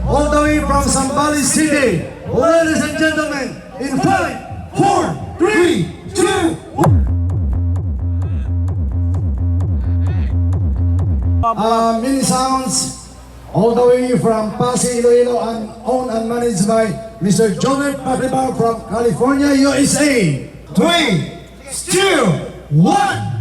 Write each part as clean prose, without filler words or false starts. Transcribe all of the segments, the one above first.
all the way from Zambales City. Ladies and gentlemen, in 5, 4, 3, 2, 1. Mini Sounds, all the way from Pasig, Iloilo, and owned and managed by Mr. Joseph Patribar from California, USA. 3, 2, 1.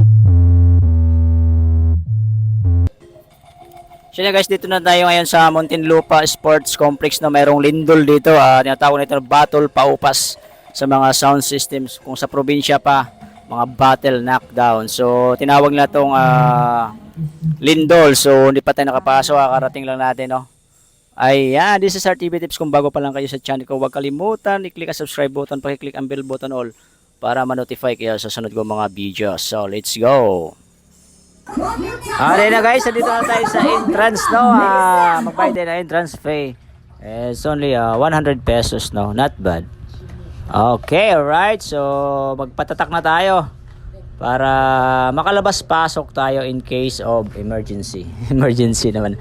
So yun guys, dito na tayo ngayon sa Muntinlupa Sports Complex na mayroong lindol dito. Tinatawag nito na battle paupas sa mga sound systems. Kung sa probinsya pa, mga battle knockdown. So tinawag na itong lindol. So hindi pa tayo nakapasok, kakarating lang natin. No? Ayan, this is our TV Tips. Kung bago pa lang kayo sa channel ko, huwag kalimutan, i-click ang subscribe button, pakiclick ang bell button all para ma-notify kayo sa sunod ko mga videos. So let's go! Alright na guys, dito na tayo sa entrance, no? Magbayad tayo na entrance fee. It's only 100 pesos, no? Not bad. Okay, alright. So, magpatatak na tayo para makalabas-pasok tayo in case of emergency. Emergency naman.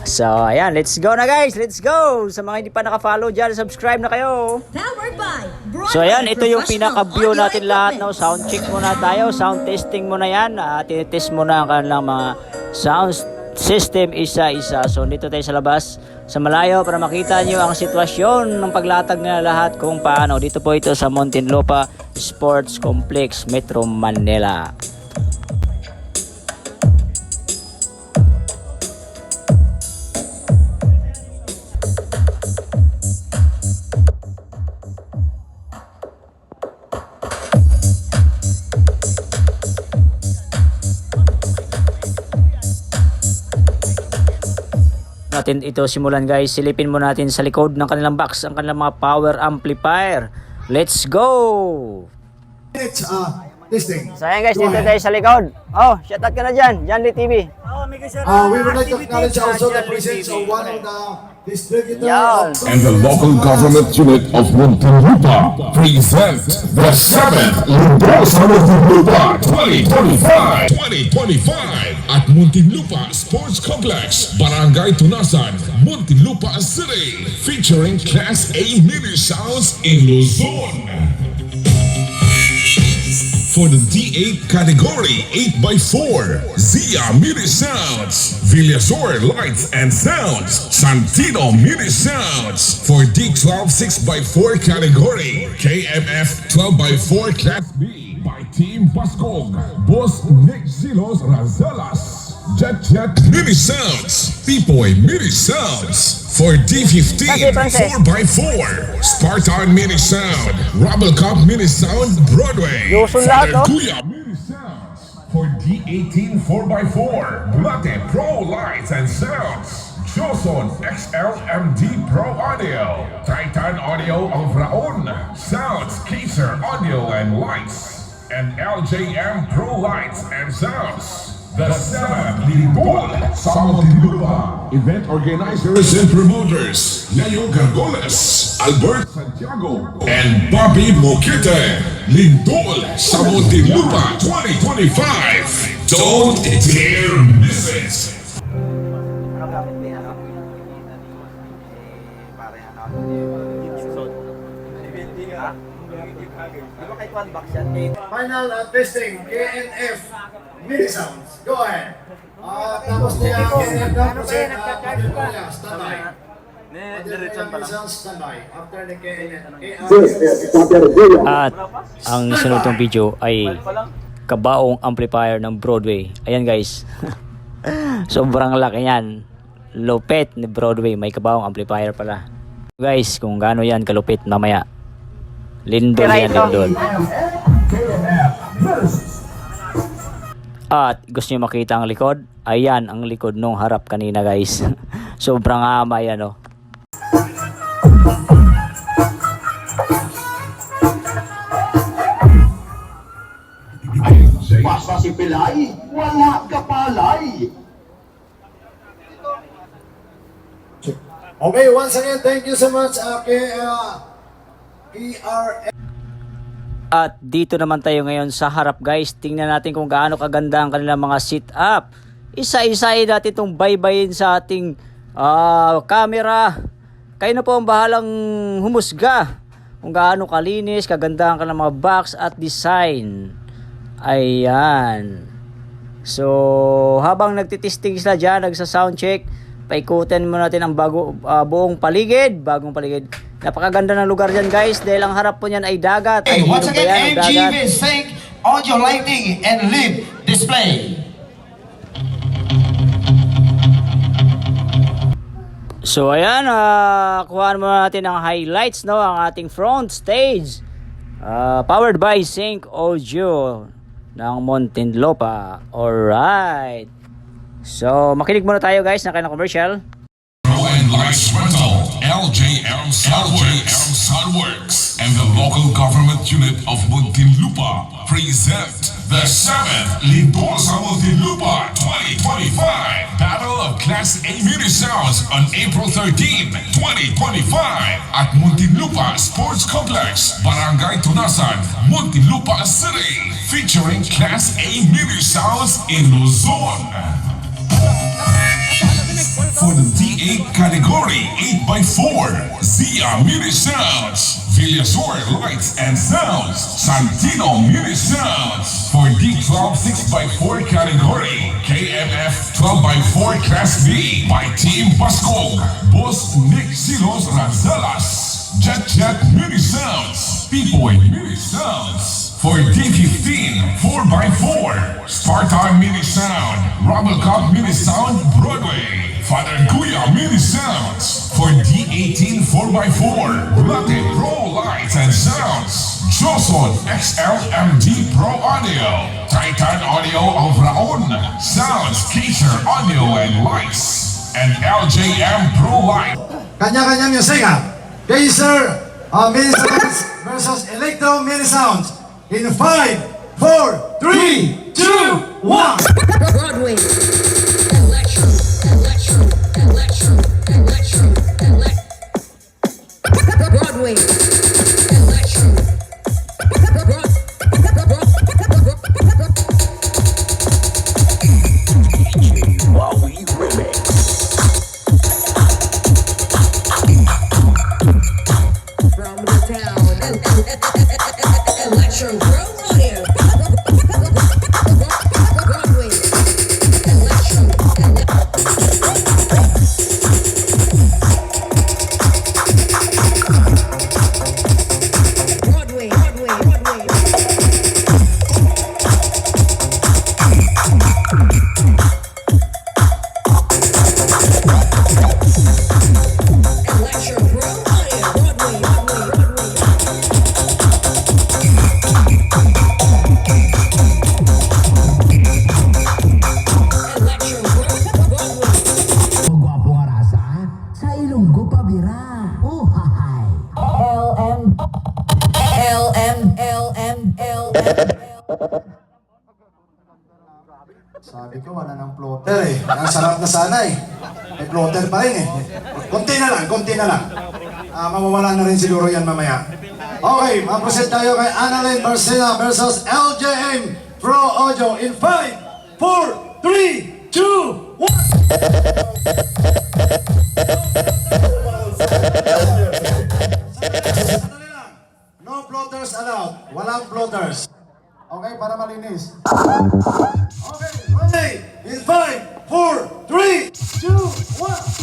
So, ayan, let's go na guys. Let's go. Sa mga hindi pa naka-follow dyan, subscribe na kayo. So, ayan, ito yung pinaka-view natin lahat. No? Sound check muna tayo. Sound testing muna yan. Tinitest muna ang kanilang mga sound system isa-isa. So, dito tayo sa labas, sa malayo, para makita nyo ang sitwasyon ng paglatag na lahat kung paano. Dito po ito sa Muntinlupa Sports Complex, Metro Manila. Natin ito simulan guys, silipin mo natin sa likod ng kanilang box ang kanilang mga power amplifier. Let's go! It's testing. So ayan guys, dito tayo sa likod. Oh, shout out ka na dyan, Janly TV. We would like to acknowledge also the presence of one of the distributors and the local government unit of Muntinlupa present the 7th Lindol Muntinlupa 2025 at Muntinlupa Sports Complex, Barangay Tunasan, Muntinlupa City, featuring Class A mini sounds in Luzon. For the D8 category, 8x4, Zia Mini Sounds, Villazor Lights and Sounds, Santino Mini Sounds. For D12 6x4 category, KMF 12x4 Class B by Team Pascog, Boss Nick Zilos Razelas, Jet Mini Sounds, Pipoy Mini Sounds. For D15, 4x4, Spartan Mini Sound, Rubble Cup Mini Sound, Broadway, Father Kuya Mini Sounds. For D18, 4x4, Blate Pro Lights and Sounds, Joson XLMD Pro Audio, Titan Audio of Raon, Sounds, Kaiser Audio and Lights, and LJM Pro Lights and Sounds. The 7th Lindol sa Muntinlupa. Event organizers and promoters, Leo Gargoles, Albert Santiago, and Bobby Moquete. Lindol sa Muntinlupa 2025. Don't dare miss it. final testing, KNF Mini Sounds. Go ahead. Tapos niya KNF tapos standby. Standby. After the KNF. At ang sunod ng video ay kabaong amplifier ng Broadway. Ayan guys. Sobrang laki yan. Lupit ni Broadway. May kabaong amplifier pala. Guys, kung gaano yan kalupit mamaya. Lindol yan, lindol. At gusto nyo makita ang likod? Ayan ang likod nung harap kanina guys. Sobrang hama yan oh. Basta si Pilay, wala ka palay. Okay, once again, thank you so much PRM. At dito naman tayo ngayon sa harap guys. Tingnan natin kung gaano kaganda ang kanilang mga sit-up. Isa-isahin natin itong baybayin sa ating camera. kayo na po ang bahalang humusga kung gaano kalinis, kagandahan ka ng mga box at design. Ayan. So, habang nagtitesting sila dyan, nagsa-sound check, paikutin mo natin ang buong paligid, bagong paligid. Napakaganda ng lugar dyan guys, dahil ang harap po niyan ay dagat. Ay, Once ilog pa yan, again, ang MG dagat. will sync audio lighting and live display. So ayan, kuhaan muna natin ang highlights, no, ang ating front stage. Powered by Sync Audio ng Muntinlupa. Alright. So makinig muna tayo guys ng kanilang commercial. And Lights Rental, LJM Sunworks, and the local government unit of Muntinlupa present the 7th Lindosa Muntinlupa 2025 Battle of Class A Mini Sounds on April 13, 2025 at Muntinlupa Sports Complex, Barangay Tunasan, Muntinlupa City, featuring Class A Mini Sounds in Luzon. For the D8 category, 8x4, Zia Mini Sounds, Villasor Lights and Sounds, Santino Mini Sounds. For D12 6x4 category, KMF 12x4 Class B by Team Pascog, Boss Nick Silos Ranzalas, Jet Mini Sounds, P-Boy Mini Sounds. For D15, 4x4, Spartan Mini Sound, Robocop Mini Sound, Broadway, Father Guya Mini Sounds. For D18, 4x4, Latte Pro Lights and Sounds, Joson XLMD Pro Audio, Titan Audio of Raon, Sounds, Kaiser Audio and Lights, and LJM Pro Light. Kanya-kanya music Kaiser Mini Sounds versus Electro Mini Sounds. In 5, 4, 3, 2, 1. Broadway. Electro, electro, electro, electro, Broadway. Electro. From the town. Electro Broadway. Broadway. Broadway. Broadway. Electro Broadway. Broadway. Electro Broadway. Gwapo nga rasa, sa Ilonggo pabira. Oh, hahay. Sabi ko, wala nang floater eh. Ang sarap na sana eh. May floater pa rin eh. Konti na lang. Mawawala na rin siguro yan mamaya. Okay, maproceed tayo kay Annalyn Barcena versus LJM Pro Audio in 5, 4, 3, 2, 1. No floaters allowed. Walang floaters. Okay, para malinis. Okay, ready? In 5, 4, 3, 2, 1.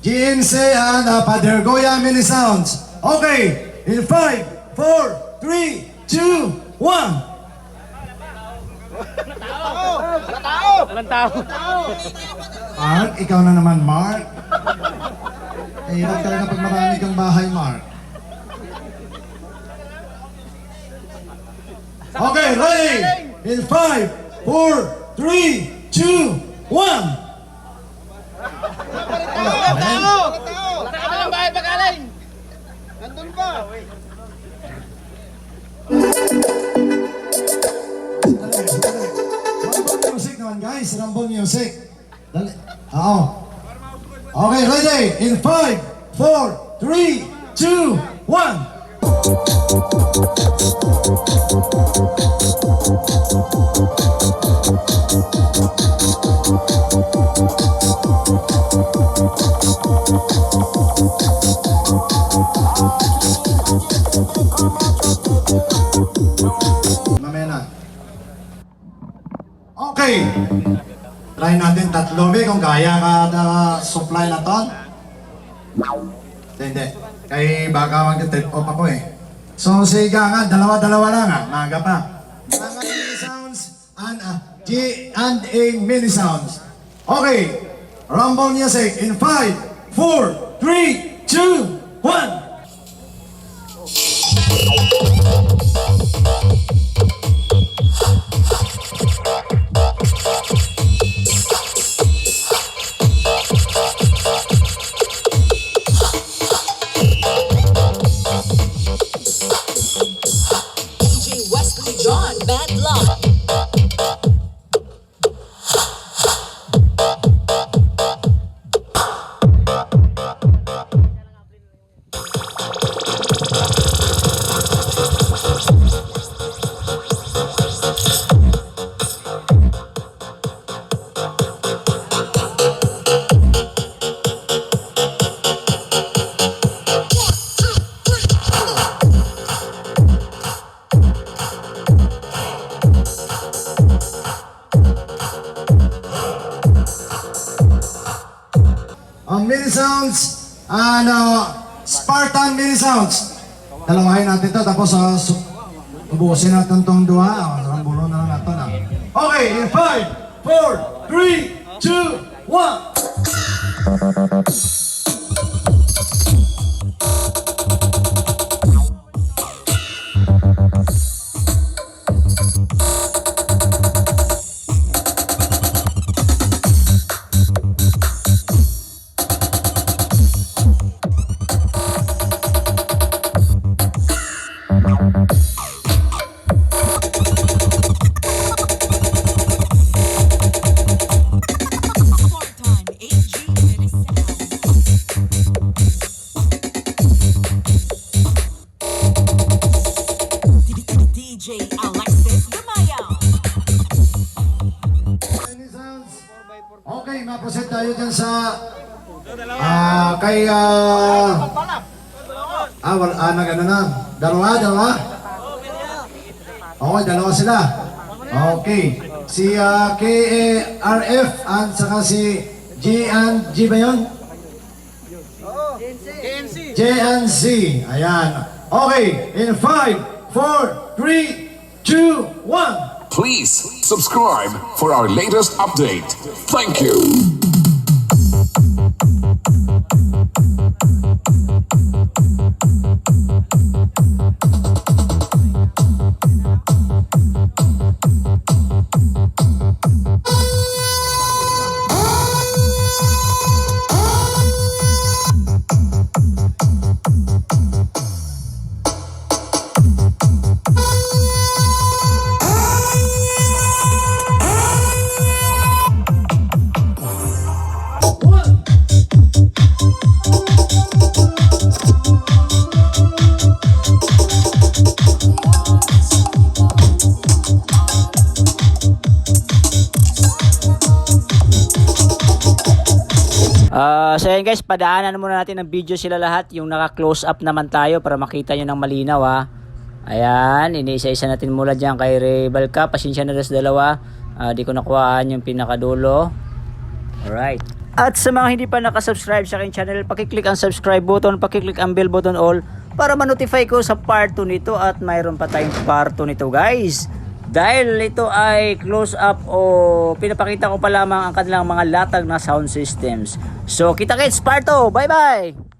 GNC and Father Goya Mini Sounds. Okay, in 5, 4, 3, 2, 1. Mark, ikaw na naman, Mark. Hirap talaga pag marami kang bahay, Mark. Okay, ready? In 5, 4, 3, 2, 1. Rumble music naman guys, rumble music. Dali. Oo. Okay, ready? In 5, 4, 3, 2, 1. Mamaya na. Okay. Try natin tatlo, Be, kung kaya ka na supply na to. Hindi. Kaya baka mag-trip off ako eh. So, siga nga, dalawa-dalawa lang ah. Maga pa. Mga mini sounds and A mini sounds. Okay. Rumble music in 5, 4, 3, 2, 1. DJ Wesley John, Bad Luck. Mini sounds and Spartan mini sounds. Dalawahin natin to tapos ubusin natin tong dua. Rambulo na lang natin ah. Okay, in 5, 4, 3, 2, 1. Spartan, AG, Minnesota. DJ Alexis Gamayo. Mini sounds. Okay, maproceed tayo dyan sa kay wala gano'n na. Dalawa. Okay, dalawa sila. Okay. Si KARF at saka si G ba yun? JNC. Ayan. Okay, in 5, 4, 3, 2, 1. Please subscribe for our latest update. Thank you. So yan guys, padaanan muna natin ng video sila lahat. Yung naka-close up naman tayo para makita nyo ng malinaw ha. Ayan, iniisa-isa natin mula dyan kay Rebel Ka. Pasensya na sa dalawa. Di ko nakuhaan yung pinakadulo. Alright. At sa mga hindi pa nakasubscribe sa aking channel, pakiclick ang subscribe button, pakiclick ang bell button all para ma-notify ko sa part 2 nito at mayroon pa tayong part 2 nito guys. Dahil ito ay close up o pinapakita ko pa lamang ang kanilang mga latag na sound systems. So kita-kits part 2. Bye bye!